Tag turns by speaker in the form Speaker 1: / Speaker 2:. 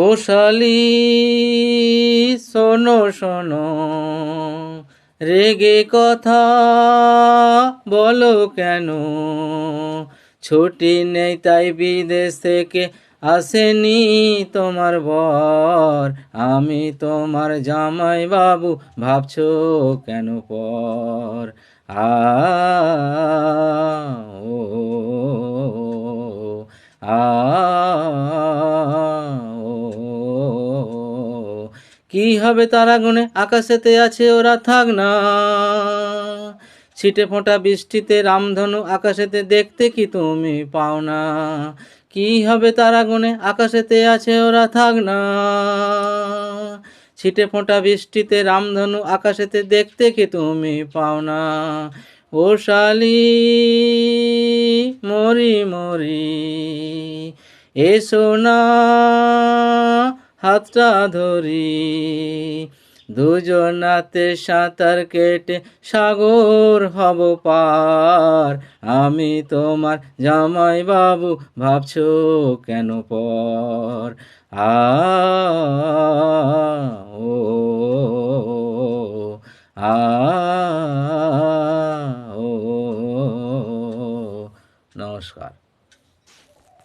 Speaker 1: ও শালি শোনো শোনো, রেগে কথা বলো কেন? ছুটি নেই তাই বিদেশ থেকে আসেনি তোমার বর, আমি তোমার জামাই বাবু, ভাবছো কেন পর? আ ও আ ও কি হবে তারা গুনে আকাশেতে আছে ওরা থাক না, ছিটে ফোঁটা বৃষ্টিতে রামধনু আকাশেতে দেখতে কি তুমি পাও না? কি হবে তারা গুনে আকাশেতে আছে ওরা থাক না, ছিটে ফোঁটা বৃষ্টিতে রামধনু আকাশেতে দেখতে কি তুমি পাও না? ও শালি মরি মরি, এসো না হাতটা ধরি, দুজনাতে সাঁতার কেটে সাগর হব পার, আমি তোমার জামাই বাবু, ভাবছো কেন পর? আ ও আ